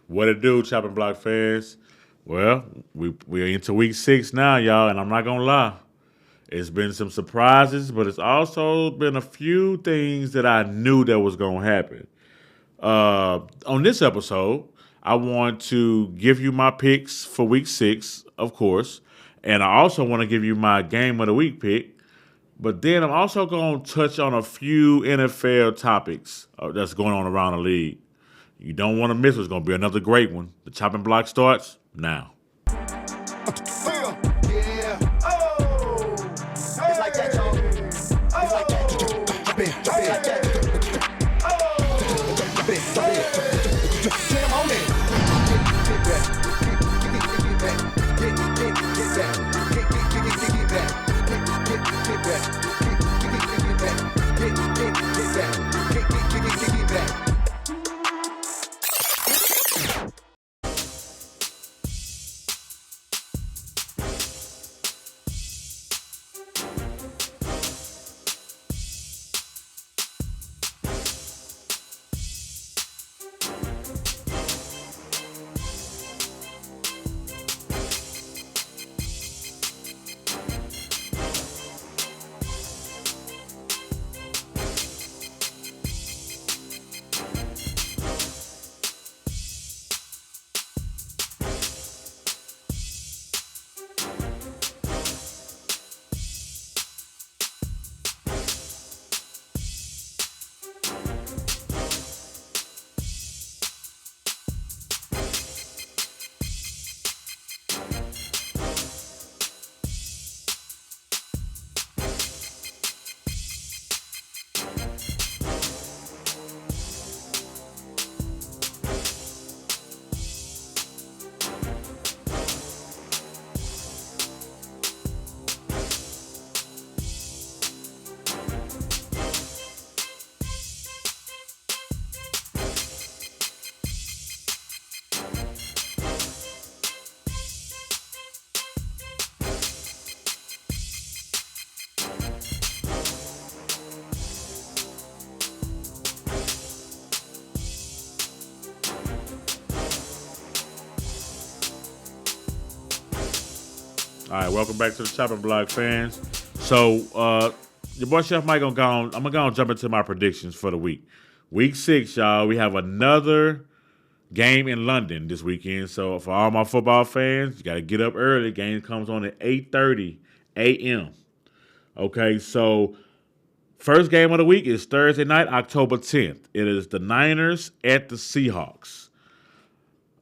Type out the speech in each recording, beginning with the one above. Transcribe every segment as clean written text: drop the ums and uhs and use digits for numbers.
What it do, chopping block fans? Well, we're into week 6 now, y'all, and I'm not gonna lie. It's been some surprises, but it's also been a few things that I knew that was gonna happen. On this episode, I want to give you my picks for week 6, of course, and I also want to give you my game of the week pick. But then I'm also going to touch on a few NFL topics that's going on around the league. You don't want to miss what's going to be another great one. The chopping block starts now. Yeah. Oh. It's like that, y'all. It's like that. Jump in, jump in, like that. Jump in, jump in. Jam on it. Get back. Get back. Get back. Get back. Get back. Get back. All right, welcome back to the chopping block fans. So, your boy Chef Mike I'm gonna jump into my predictions for the week. Week 6, y'all. We have another game in London this weekend. So for all my football fans, you got to get up early. Game comes on at 8:30 a.m. Okay, so first game of the week is Thursday night, October 10th. It is the Niners at the Seahawks.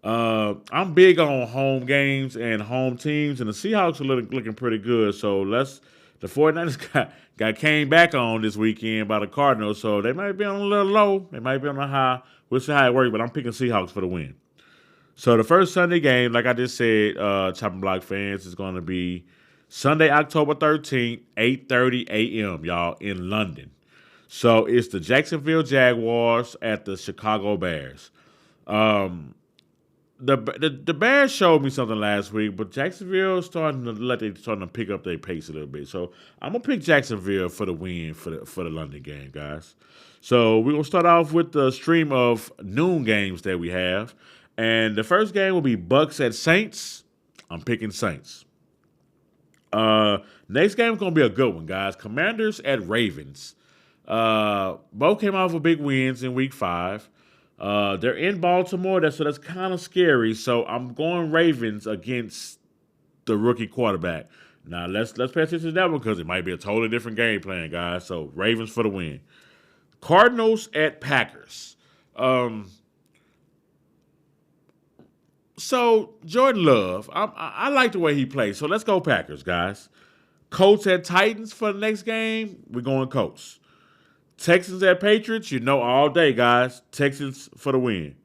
I'm big on home games and home teams, and the Seahawks are looking pretty good. So the 49ers got came back on this weekend by the Cardinals, so they might be on a little low. They might be on a high. We'll see how it works, but I'm picking Seahawks for the win. So the first Sunday game, like I just said, chopping block fans, is going to be Sunday, October 13th, 8:30 a.m., y'all, in London. So it's the Jacksonville Jaguars at the Chicago Bears. Um, the Bears showed me something last week, but Jacksonville is starting to pick up their pace a little bit. So I'm gonna pick Jacksonville for the win for the London game, guys. So we're gonna start off with the stream of noon games that we have, and the first game will be Bucks at Saints. I'm picking Saints. Next game is gonna be a good one, guys. Commanders at Ravens. Both came off with big wins in week 5. They're in Baltimore, so that's kind of scary. So I'm going Ravens against the rookie quarterback. Now let's pay attention to that one because it might be a totally different game plan, guys. So Ravens for the win. Cardinals at Packers. So Jordan Love, I like the way he plays. So let's go Packers, guys. Colts at Titans for the next game. We're going Colts. Texans at Patriots, you know all day, guys. Texans for the win.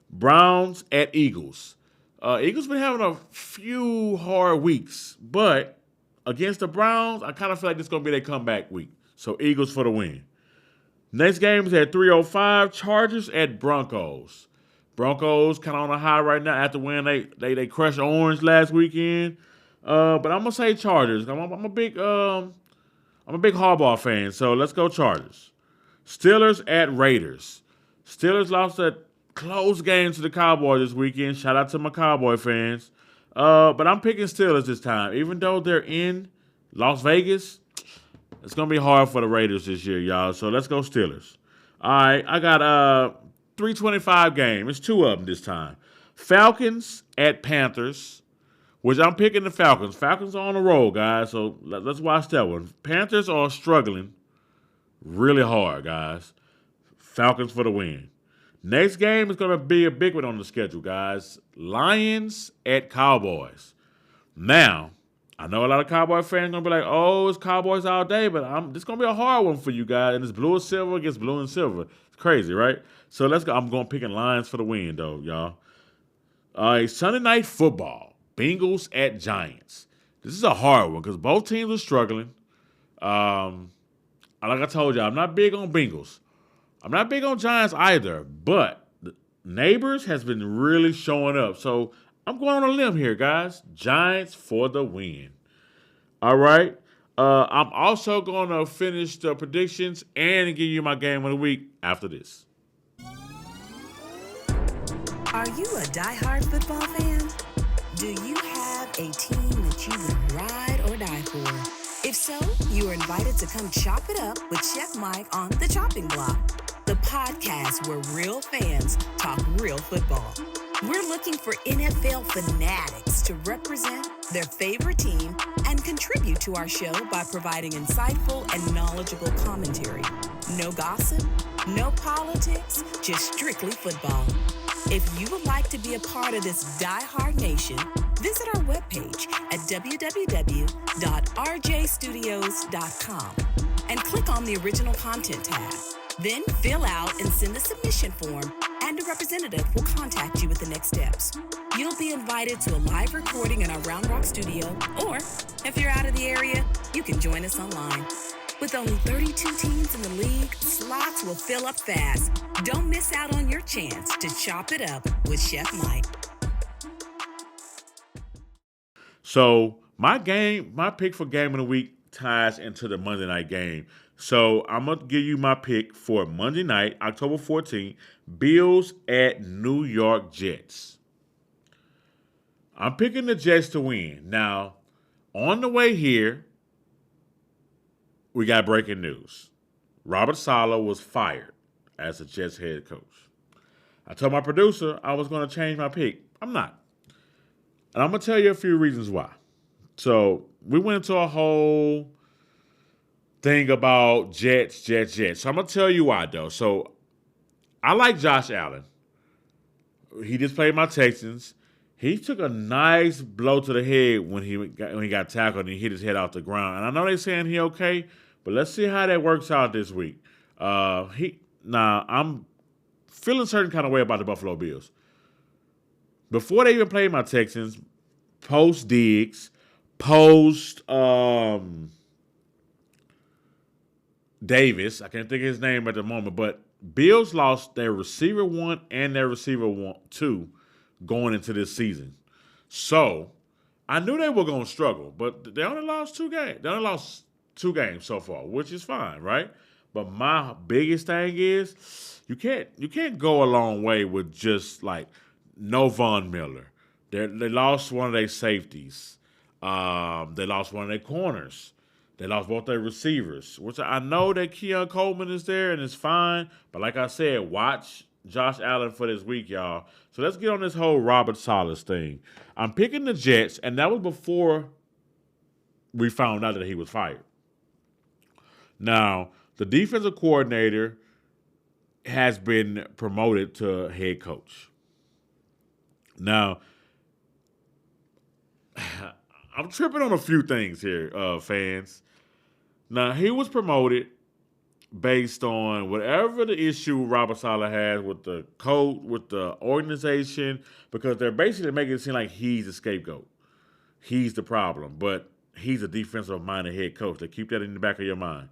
Browns at Eagles. Eagles been having a few hard weeks, but against the Browns, I kind of feel like this is going to be their comeback week. So Eagles for the win. Next game is at 3:05. Chargers at Broncos. Broncos kind of on a high right now after winning they crushed Orange last weekend. But I'm gonna say Chargers. I'm a big Harbaugh fan, so let's go Chargers. Steelers at Raiders. Steelers lost a close game to the Cowboys this weekend. Shout out to my Cowboy fans. But I'm picking Steelers this time. Even though they're in Las Vegas, it's going to be hard for the Raiders this year, y'all. So let's go Steelers. All right, I got a 325 game. It's two of them this time. Falcons at Panthers, which I'm picking the Falcons. Falcons are on the roll, guys, so let's watch that one. Panthers are struggling really hard, guys. Falcons for the win. Next game is going to be a big one on the schedule, guys. Lions at Cowboys. Now, I know a lot of Cowboy fans going to be like, oh, it's Cowboys all day, but this going to be a hard one for you guys, and it's blue and silver against blue and silver. It's crazy, right? So let's go. I'm going to pick Lions for the win, though, y'all. All right, Sunday Night Football. Bengals at Giants. This is a hard one because both teams are struggling. Like I told you, I'm not big on Bengals. I'm not big on Giants either, but the Neighbors has been really showing up. So I'm going on a limb here, guys. Giants for the win. All right. I'm also going to finish the predictions and give you my game of the week after this. Are you a diehard football fan? Do you have a team that you would ride or die for? If so, you are invited to come chop it up with Chef Mike on The Chopping Block, the podcast where real fans talk real football. We're looking for NFL fanatics to represent their favorite team and contribute to our show by providing insightful and knowledgeable commentary. No gossip, no politics, just strictly football. If you would like to be a part of this diehard nation, visit our webpage at www.rjstudios.com and click on the original content tab. Then fill out and send a submission form, and a representative will contact you with the next steps. You'll be invited to a live recording in our Round Rock studio, or if you're out of the area, you can join us online. With only 32 teams in the league, slots will fill up fast. Don't miss out on your chance to chop it up with Chef Mike. So my pick for game of the week ties into the Monday night game. So I'm going to give you my pick for Monday night, October 14th, Bills at New York Jets. I'm picking the Jets to win. Now, on the way here, we got breaking news. Robert Saleh was fired as the Jets head coach. I told my producer I was going to change my pick. I'm not. And I'm going to tell you a few reasons why. So we went into a whole thing about Jets. So I'm going to tell you why, though. So I like Josh Allen. He just played my Texans. He took a nice blow to the head when he got tackled and he hit his head off the ground. And I know they're saying he okay, but let's see how that works out this week. I'm feeling a certain kind of way about the Buffalo Bills. Before they even played my Texans, post Diggs, post Davis, I can't think of his name at the moment, but Bills lost their receiver 1 and their receiver 2 going into this season. So I knew they were going to struggle, but they only lost 2 games. They only lost 2 games so far, which is fine, right? But my biggest thing is you can't go a long way with just like no Von Miller. They lost one of their safeties. They lost one of their corners. They lost both their receivers, which I know that Keon Coleman is there and it's fine. But like I said, watch Josh Allen for this week, y'all. So let's get on this whole Robert Saleh thing. I'm picking the Jets, and that was before we found out that he was fired. Now, the defensive coordinator has been promoted to head coach. Now, I'm tripping on a few things here, fans. Now, he was promoted based on whatever the issue Robert Saleh has with the coach, with the organization, because they're basically making it seem like he's the scapegoat. He's the problem, but he's a defensive-minded head coach. They keep that in the back of your mind.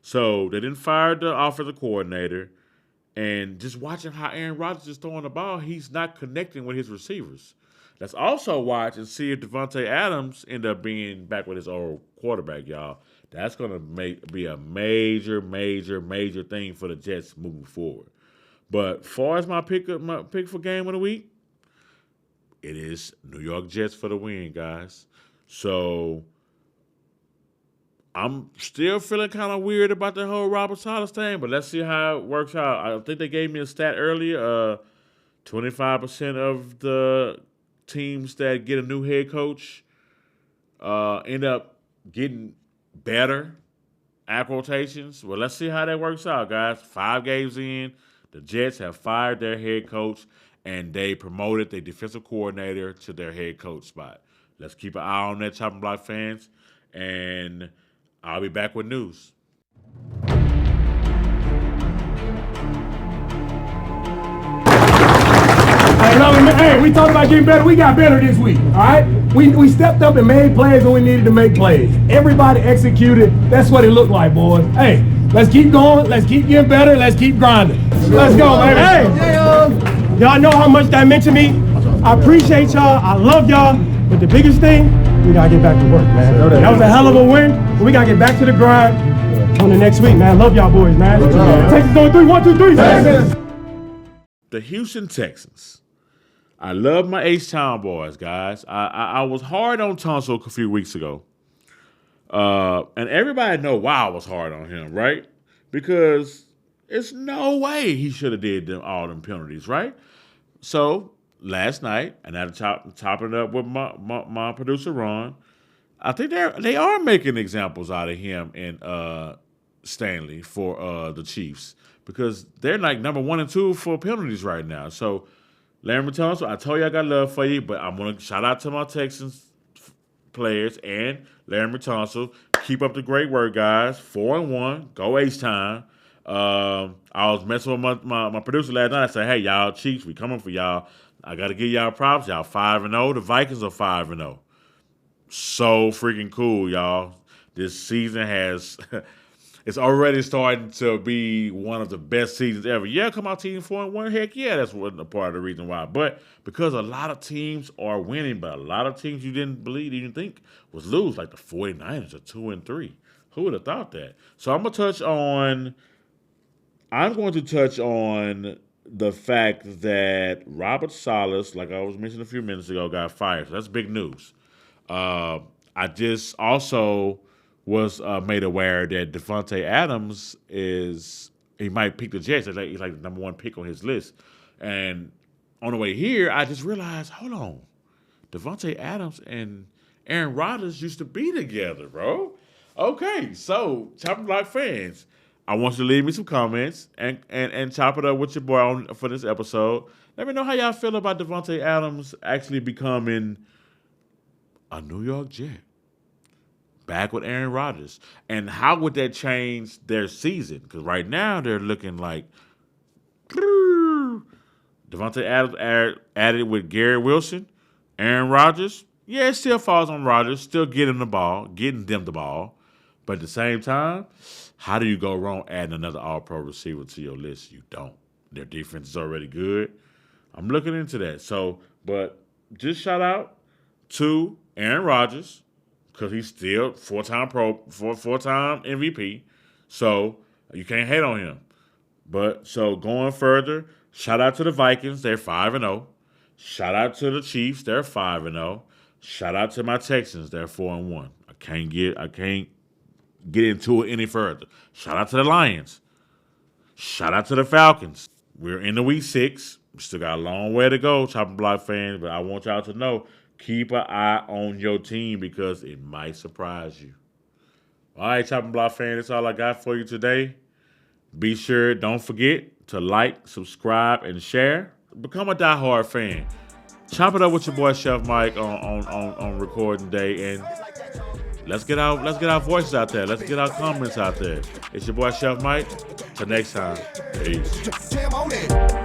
So they didn't fire the offensive coordinator, and just watching how Aaron Rodgers is throwing the ball, he's not connecting with his receivers. Let's also watch and see if Devontae Adams end up being back with his old quarterback, y'all. That's going to be a major, major, major thing for the Jets moving forward. But far as my pick for game of the week, it is New York Jets for the win, guys. So I'm still feeling kind of weird about the whole Robert Saleh thing, but let's see how it works out. I think they gave me a stat earlier. 25% of the teams that get a new head coach end up getting better app rotations. Well, let's see how that works out, guys. 5 games in, the Jets have fired their head coach, and they promoted their defensive coordinator to their head coach spot. Let's keep an eye on that, Chopping Block fans, and I'll be back with news. Hey, we talked about getting better. We got better this week, all right? We stepped up and made plays when we needed to make plays. Everybody executed. That's what it looked like, boys. Hey, let's keep going. Let's keep getting better. Let's keep grinding. Let's go, baby. Hey, y'all know how much that meant to me. I appreciate y'all. I love y'all. But the biggest thing, we got to get back to work, man. That was a hell of a win. But we got to get back to the grind on the next week, man. Love y'all, boys, man. Texans on 3, 1, 2, 3. The Houston Texans. I love my H-Town boys, guys. I was hard on Tunsil a few weeks ago. And everybody know why I was hard on him, right? Because it's no way he should have did all them penalties, right? So last night, and I chopping it up with my producer, Ron, I think they are making examples out of him and Stanley for the Chiefs because they're like number 1 and 2 for penalties right now. So Larry Tunsil, I told you I got love for you, but I'm going to shout out to my Texans players and Larry Tunsil. Keep up the great work, guys. 4-1. Go H-Time. I was messing with my producer last night. I said, hey, y'all Chiefs, we coming for y'all. I got to give y'all props. Y'all 5-0. The Vikings are 5-0. So freaking cool, y'all. This season has... It's already starting to be one of the best seasons ever. Yeah, come out team 4-1. Heck yeah, that's one part of the reason why. But because a lot of teams are winning, but a lot of teams you didn't think was lose, like the 49ers are 2-3. Who would have thought that? So I'm going to touch on the fact that Robert Saleh, like I was mentioning a few minutes ago, got fired. So that's big news. I just also was made aware that Davante Adams he might pick the Jets. He's like the number 1 pick on his list. And on the way here, I just realized, hold on, Davante Adams and Aaron Rodgers used to be together, bro. Okay, so Chopping Block fans, I want you to leave me some comments and chop it up with your boy for this episode. Let me know how y'all feel about Davante Adams actually becoming a New York Jet. Back with Aaron Rodgers. And how would that change their season? Because right now they're looking like Davante Adams added with Garrett Wilson, Aaron Rodgers. Yeah, it still falls on Rodgers, still getting them the ball. But at the same time, how do you go wrong adding another all-pro receiver to your list? You don't. Their defense is already good. I'm looking into that. So, but just shout out to Aaron Rodgers, because he's still four-time MVP. So you can't hate on him. But so going further, shout out to the Vikings. They're 5-0. Shout out to the Chiefs. They're 5-0. Shout out to my Texans. They're 4-1. I can't get into it any further. Shout out to the Lions. Shout out to the Falcons. We're in the week 6. We still got a long way to go, Chopping Block fans. But I want y'all to know, keep an eye on your team because it might surprise you. All right, Chopping Block fans, that's all I got for you today. Be sure, don't forget to like, subscribe, and share. Become a diehard fan. Chop it up with your boy Chef Mike on recording day, and let's get our voices out there. Let's get our comments out there. It's your boy Chef Mike. Till next time, peace. Jam on it.